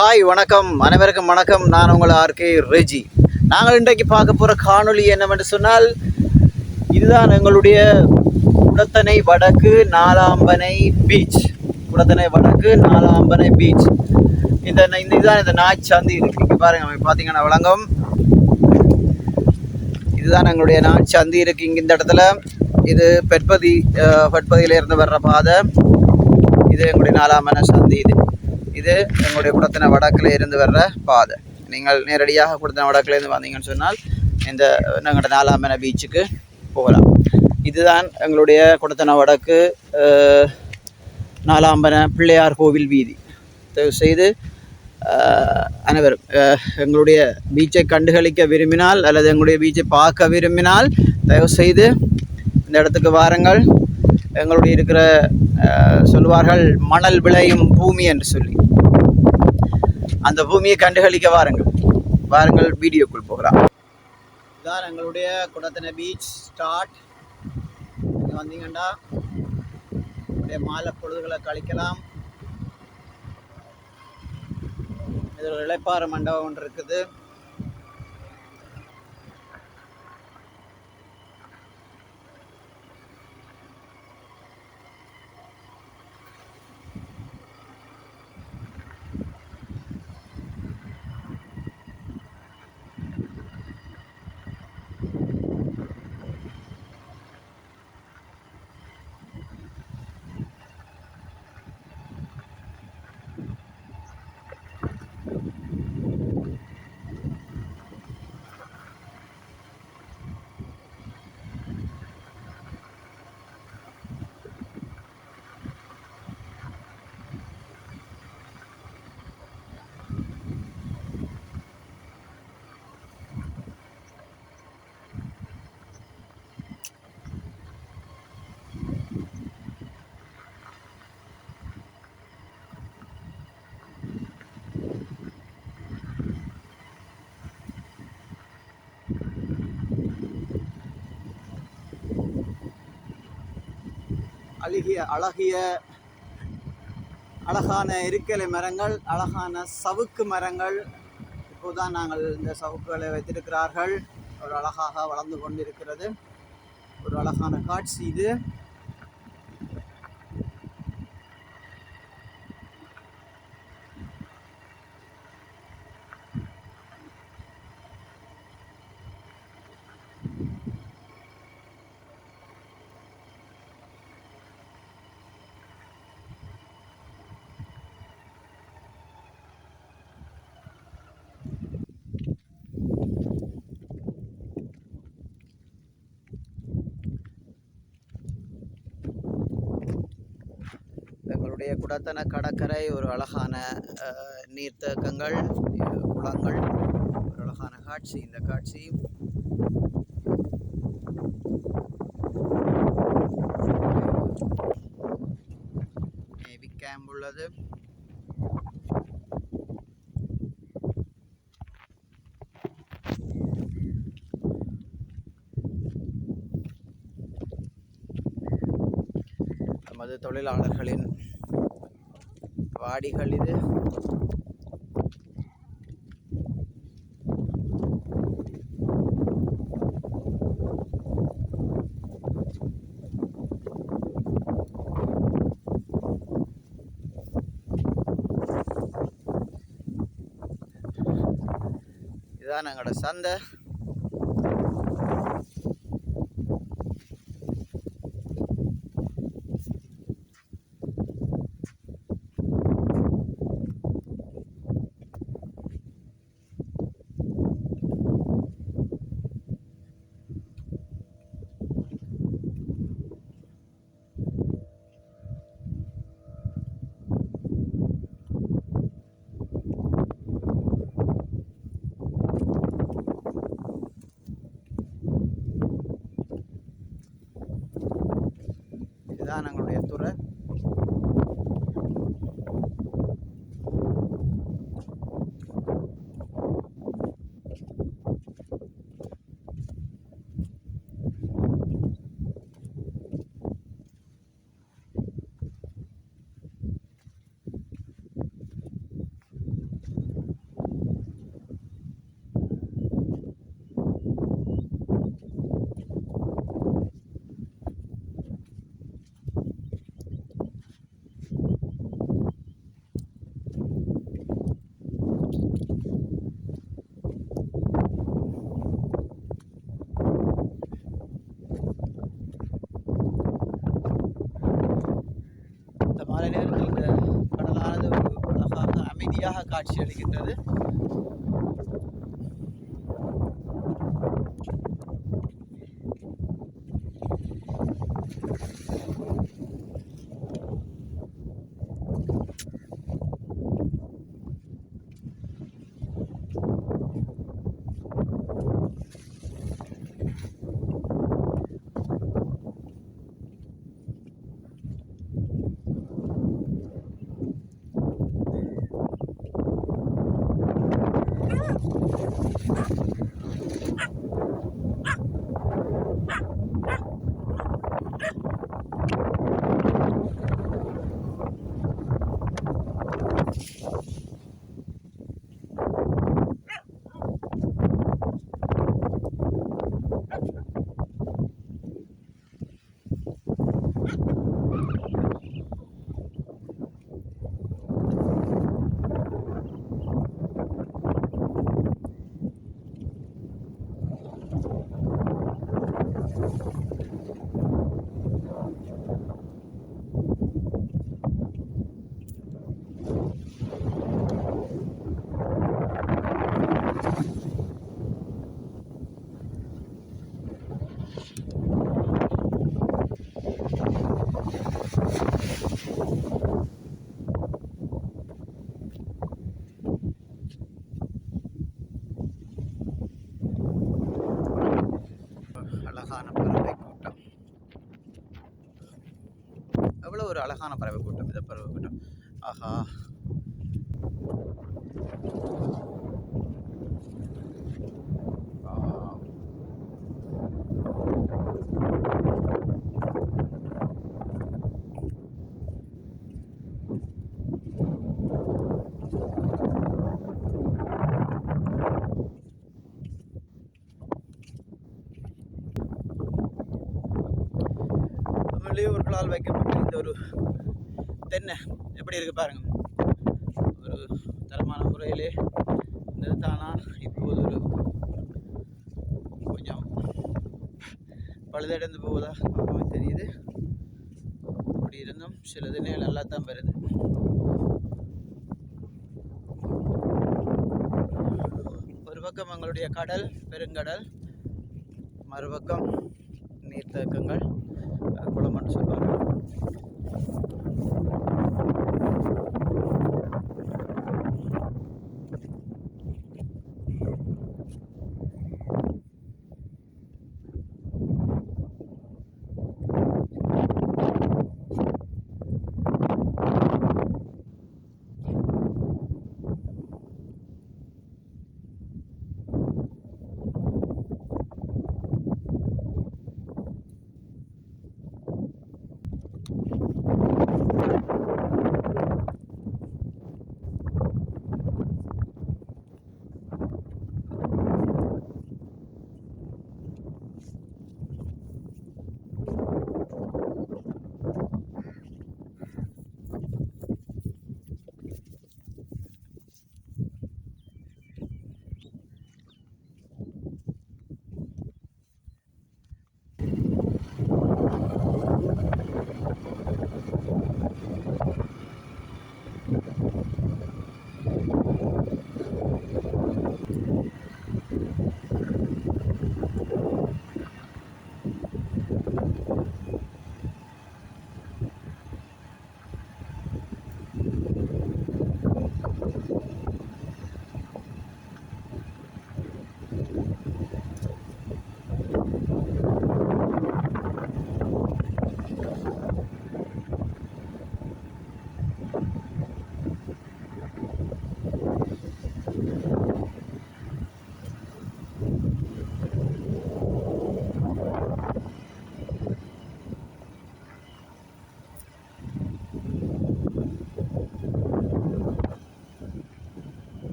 Hi வணக்கம், அனைவருக்கும் வணக்கம். நான் உங்கள் ஆர்கே ரெஜி. நாங்கள் இன்றைக்கு பார்க்க போகிற காணொளி என்னவென்று சொன்னால், இதுதான் எங்களுடைய குடத்தனை வடக்கு நாலாம்பனை பீச். குடத்தனை வடக்கு நாலாம்பனை பீச். இதுதான் இந்த நாய்ச்சந்தி இருக்கு. இங்கே பாருங்க, பார்த்தீங்கன்னா விளங்கும். இதுதான் எங்களுடைய நாய்ச்சந்தி இருக்கு. இங்கே இந்த இடத்துல இது பெட்பதியிலிருந்து வர்ற பாதை. இது எங்களுடைய நாலாம்பனை சந்தி. இது எங்களுடைய குடத்தனை வடக்கில் இருந்து வர்ற பாதை. நீங்கள் நேரடியாக குடத்தனை வடக்கிலேருந்து வந்தீங்கன்னு சொன்னால் இந்த எங்களுடைய நாலாம்பனை பீச்சுக்கு போகலாம். இதுதான் எங்களுடைய குடத்தனை வடக்கு நாலாம்பனை பிள்ளையார் கோவில் வீதி. தயவு செய்து அனைவரும் எங்களுடைய பீச்சை கண்டுகளிக்க விரும்பினால் அல்லது எங்களுடைய பீச்சை பார்க்க விரும்பினால் தயவு செய்து இந்த இடத்துக்கு வாருங்கள். எங்களுடைய இருக்கிற சொல்வார்கள் மணல் விளையும் பூமி என்று சொல்லி, அந்த பூமியை கண்டுகளிக்க வாருங்கள். வீடியோக்குள் போகலாம். இதான் எங்களுடைய குடத்தனை பீச் ஸ்டார்ட். இங்கே வந்தீங்கன்னா மாலை பொழுதுகளை கழிக்கலாம். இதில் ஒரு இளைப்பாற மண்டபம் ஒன்று இருக்குது. அழகான இருக்கலை மரங்கள், அழகான சவுக்கு மரங்கள். இப்போதான் நாங்கள் இந்த சவுக்குகளை வைத்திருக்கிறார்கள். ஒரு அழகாக வளர்ந்து கொண்டிருக்கிறது. ஒரு அழகான காட்சி இது. எங்களுடைய குடத்தனை கடற்கரை ஒரு அழகான நீர்த்தேக்கங்கள், குளங்கள், ஒரு அழகான காட்சி. இந்த காட்சி நேவி கேம்ப் உள்ளது. நமது தொழிலாளர்களின் வாடிகள் இது. இதுதான் எங்களோட சந்தை. இந்த மாலை நேரத்தில் இந்த கடலானது ஒரு அழகாக அமைதியாக காட்சி அளிக்கின்றது. அழகான பறவை கூட்டம். எவ்வளோ ஒரு அழகான பறவை கூட்டம் இந்த பறவை கூட்டம். ஆஹா, வெளியூர்களால் வைக்கப்பட்ட இந்த ஒரு தென்னை எப்படி இருக்கு பாருங்க. ஒரு தரமான முறையிலே இந்த தானா இப்போது ஒரு கொஞ்சம் பழுதடைந்து போவதா தெரியுது. அப்படி இருந்தும் சில தினங்கள் நல்லா தான் வருது. ஒரு பக்கம் எங்களுடைய கடல், பெருங்கடல், மறுபக்கம் நீர்த்தேக்கங்கள், குளம் என்று சொல்வாங்க.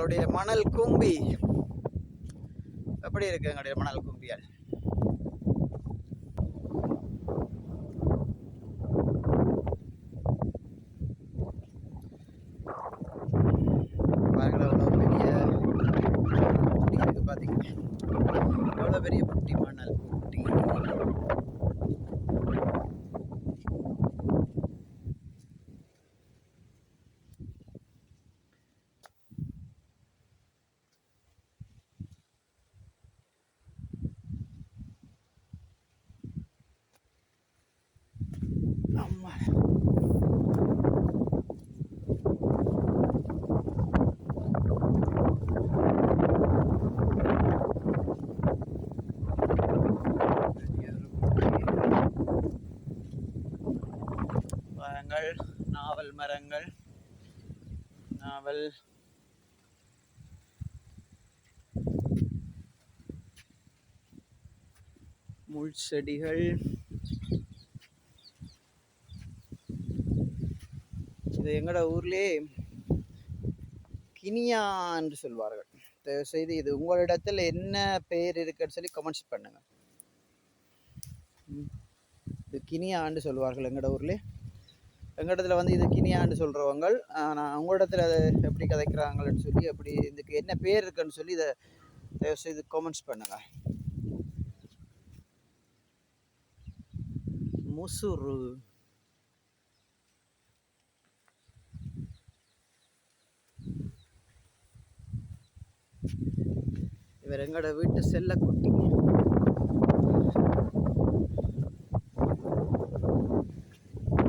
எங்களுடைய மணல் கும்பி எப்படி இருக்கு எங்களுடைய மணல் கும்பியால்? எவ்வளோ பெரிய குட்டி மணல் குட்டி. மரங்கள், நாவல் மரங்கள், நாவல் முள் செடிகள். இது எங்களோட ஊர்லேயே கினியா என்று சொல்வார்கள். தயவு செய்து இது உங்களிடத்தில் என்ன பெயர் இருக்குன்னு சொல்லி கமெண்ட்ஸ் பண்ணுங்க. இது கினியான்னு சொல்வார்கள் எங்களோட ஊர்லேயே. எங்களிடத்துல வந்து இது கினியான்னு சொல்கிறவங்க, நான் உங்களிடத்துல அதை எப்படி கதைக்கிறாங்கன்னு சொல்லி, அப்படி இதுக்கு என்ன பேர் இருக்குன்னு சொல்லி இதை தயவு செய்து கமெண்ட்ஸ் பண்ணுங்க. முசுறு இவர் எங்களோட வீட்டு செல்லக்குட்டி.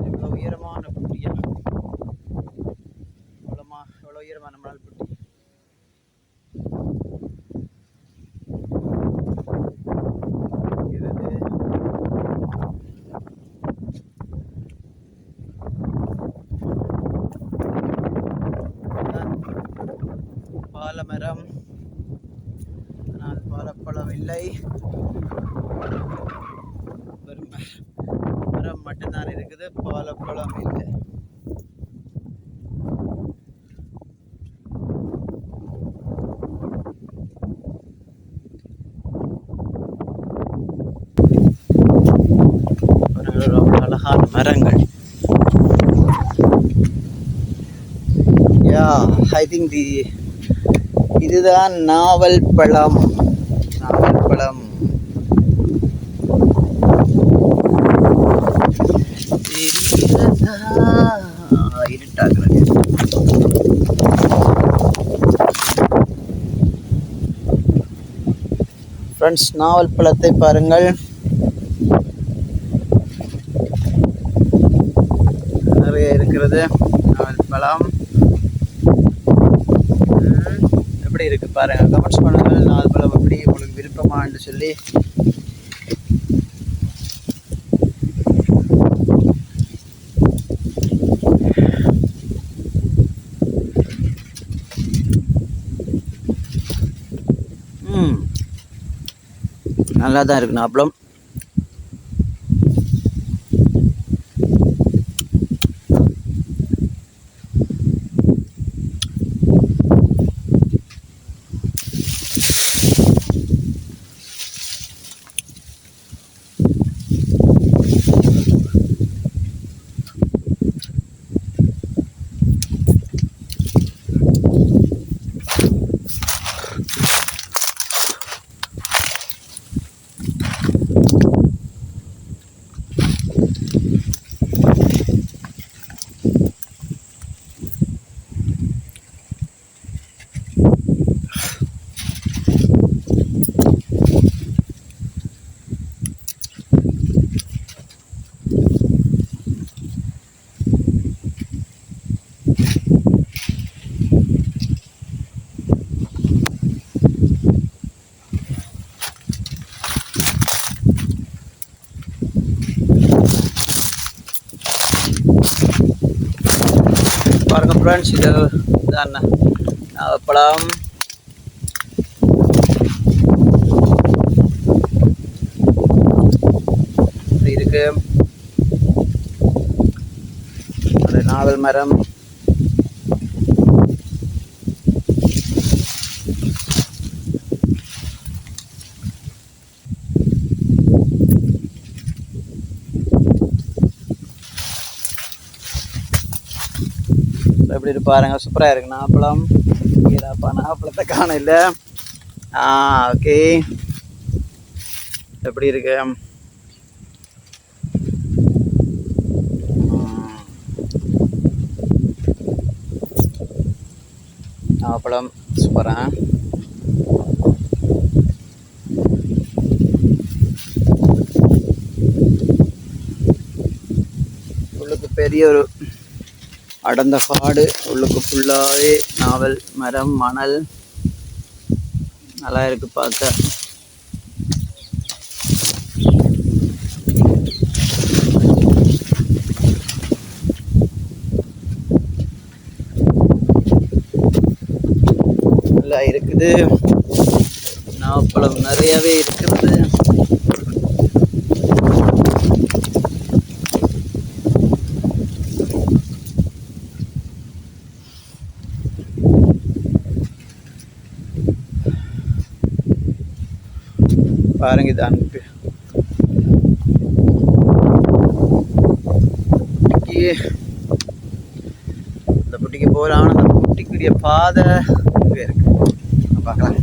எவ்வளோ உயரமான குட்டியா, எவ்வளோ உயரமான மணல் குட்டி. பாலமரம், ஆனால் பாலப்பழம் இல்லை, மரம் மட்டும்தான் இருக்குது, பாலப்பழம் இல்லை. அழகான மரங்கள். ஐ திங்க் இதுதான் நாவல் பழம். நாவல் பழம் இருட்டாகிறது. ஃப்ரெண்ட்ஸ், நாவல் பழத்தை பாருங்கள், நிறைய இருக்கிறது. நாவல் பழம் எப்படி இருக்கு பாருங்க, கமெண்ட்ஸ் பண்ணுங்கள். நாவல் பழம் எப்படி உங்களுக்கு விருப்பமான்னு சொல்லி. நல்லா தான் இருக்கு நாப்பழம். பாருங்க ஃப்ரெண்ட்ஸ், இதுதான் நாவப்பழம். இருக்கு நாவல் மரம். எப்படி இருப்பாருங்க, சூப்பராக இருக்கு. நாப்பழம் ஏதாப்பா, நாப்பழத்தை காண இல்லை. ஓகே, எப்படி இருக்கு? நாப்பழம் சூப்பராக. உள்ளுக்கு பெரிய ஒரு அடர்ந்த காடு, உள்ளுக்கு ஃபுல்லாகவே நாவல் மரம், மணல், நல்லா இருக்கு பார்க்க. நல்லா இருக்குது, நாவப்பழம் நிறையவே இருக்கிறது. பாருங்க, இது அனுப்பி இந்த புட்டிக்கு போகலாம். அந்த புட்டிக்குரிய பாதை இங்கே இருக்கு, பார்க்கலாம்.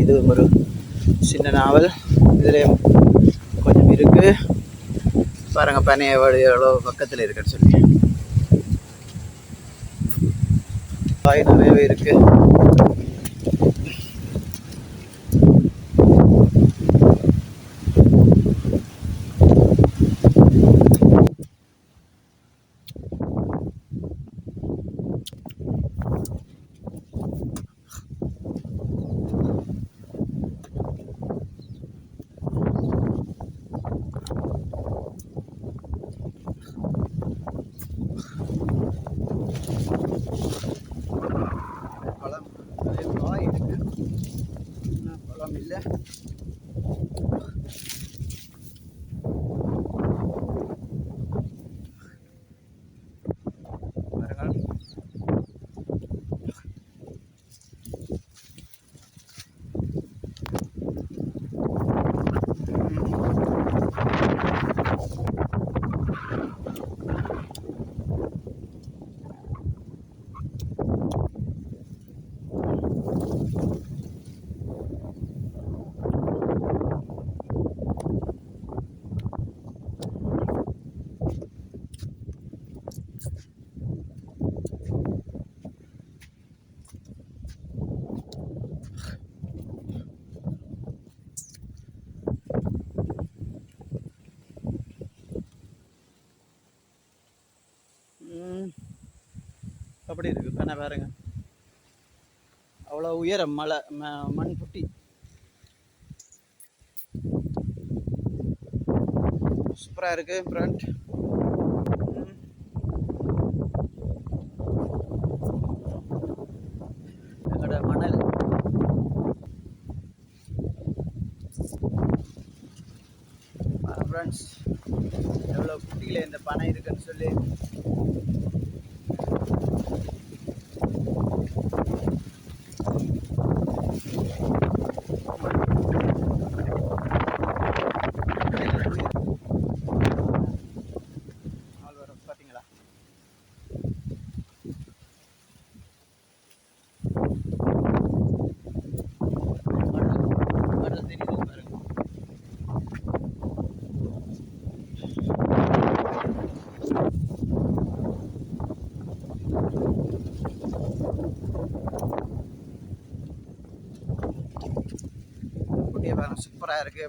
இது ஒரு சின்ன நாவல், இதில் கொஞ்சம் இருக்கு பாருங்க. பனைய எவ்வளோ பக்கத்தில் இருக்குன்னு சொல்லி காய் நிறையவே இருக்கு. பழம் இல்லை, அப்படி இருக்கு. பண்ண பாருங்க, அவ்வளோ உயரம் மலை, மண் புட்டி சூப்பராக இருக்கு. ஃப்ரண்ட் எங்களோட மணல் ஃப்ரெண்ட்ஸ், எவ்வளோ குட்டியில் இந்த பனை இருக்குன்னு சொல்லி. பார்த்தீங்களா, மணல் தெரியுது பாருங்க. குட்டியை பாருங்க, சூப்பராக இருக்கு.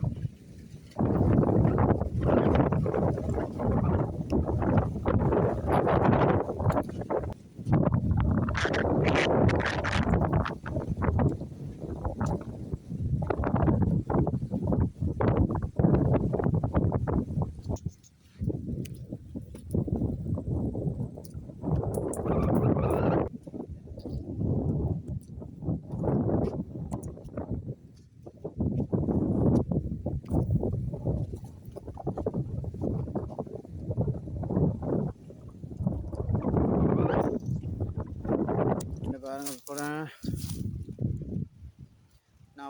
பாருங்க போகிறேன்.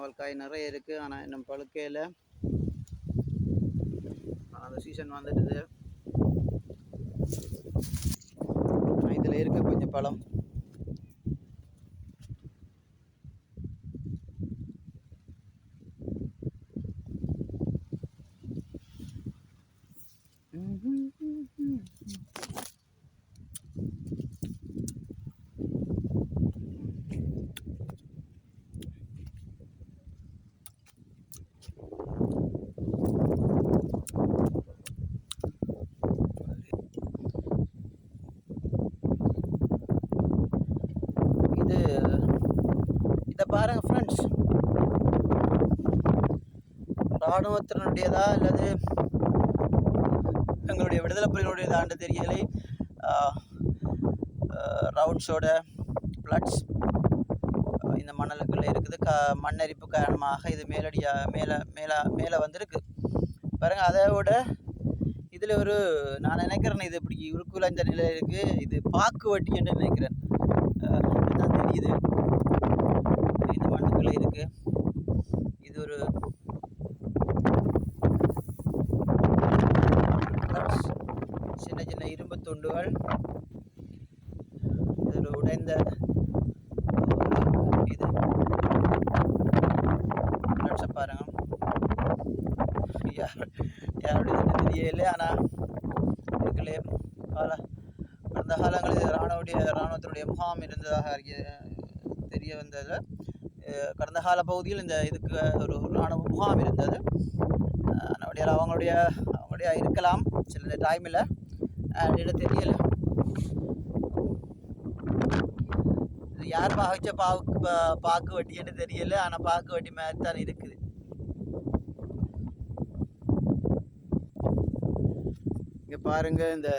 நாவல் காய் நிறைய இருக்குது. ஆனால் இன்னும் பழுக்கையில். அந்த சீசன் வந்துடுது. இதில் இருக்க கொஞ்சம் பழம். இதை பாருங்கள் ஃப்ரெண்ட்ஸ், இராணுவத்தினுடையதா அல்லது எங்களுடைய விடுதலை புலிகளுடையதாண்டு தெரியலை. ரவுண்ட்ஸோட பிளட்ஸ் இந்த மணலுக்குள்ளே இருக்குது. மண்ணரிப்பு காரணமாக இது மேலே வந்திருக்கு பாருங்கள். அதை விட இதில் நான் நினைக்கிறேன், இது இப்படி உருக்குலைந்த நிலையில் இருக்குது. இது பாக்கு வட்டி என்று நினைக்கிறேன். இதுதான் தெரியுது, இந்த மண்ணுக்குள்ளே இருக்குது. இது ஒரு சின்ன சின்ன இரும்பு துண்டுகள். இது ஒரு உடைந்த இது பாருங்க. யாருடைய தெரியல. ஆனால் இதுக்குள்ளே கடந்த காலங்களில் இராணுவத்தினுடைய முகாம் இருந்ததாக தெரிய வந்தது. கடந்த கால பகுதியில் இதுக்கு ஒரு இராணுவ முகாம் இருந்தது. அவங்களுடைய இருக்கலாம் சில டைமில், அப்படின்னு தெரியலை. இது யார் வச்ச பாக்கு வட்டின்னு தெரியல. ஆனால் பாக்கு வட்டி மாதிரி தான் இருக்குது. இங்கே பாருங்கள், இந்த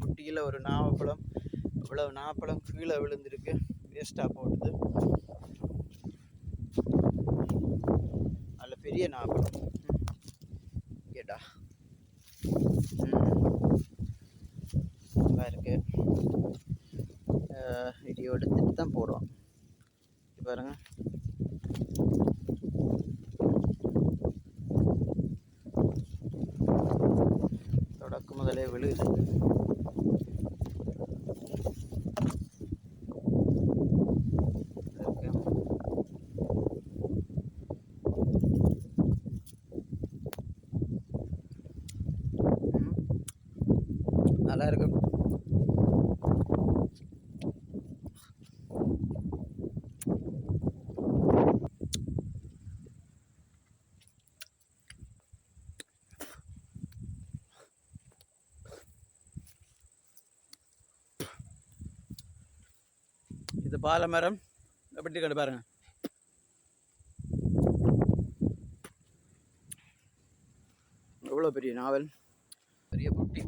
குட்டியில் ஒரு நாவப்பழம், இவ்வளவு நாவப்பழம் கீழே விழுந்திருக்கு, வேஸ்ட்டாக போடுது. நல்ல பெரிய நாவப்பழம் கேட்டா நல்லா இருக்கு. வீடியோ எடுத்துட்டு தான் போடுவோம். பாருங்க, தொடக்கு முதலே விழுகுது. நல்லா இருக்கு. இது பாலமரம் எப்படி கண்டு பாருங்க. எவ்வளோ பெரிய நாவல், பெரிய புட்டி.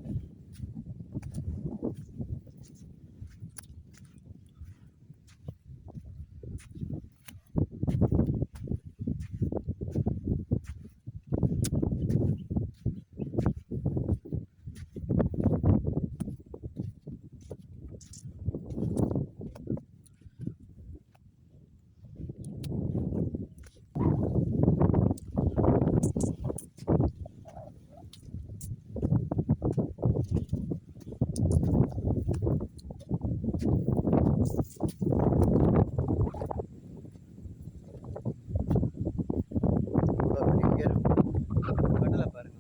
கடலை பாருங்க.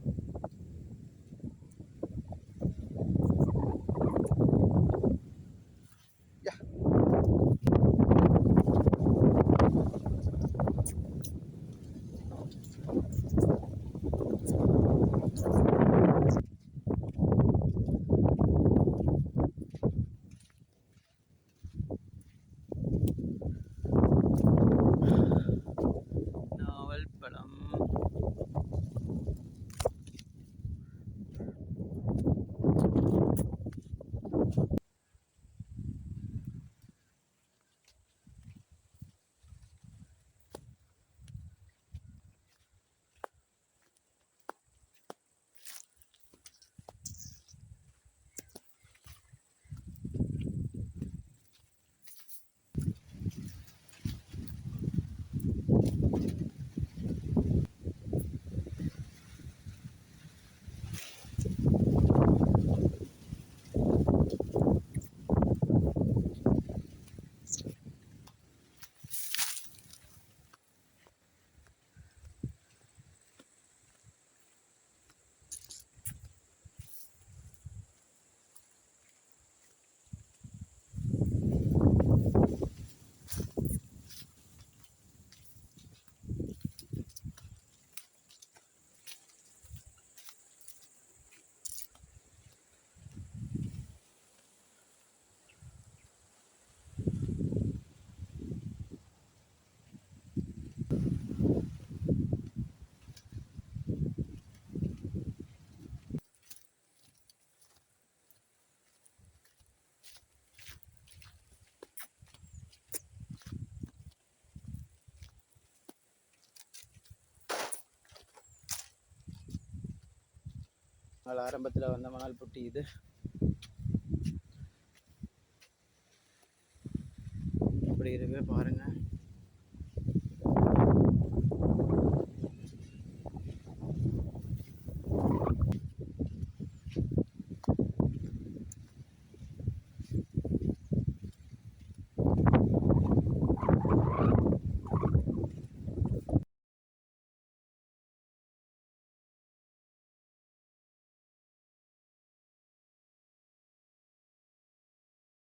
ஆரம்பத்தில் வந்த மணல் புட்டி இது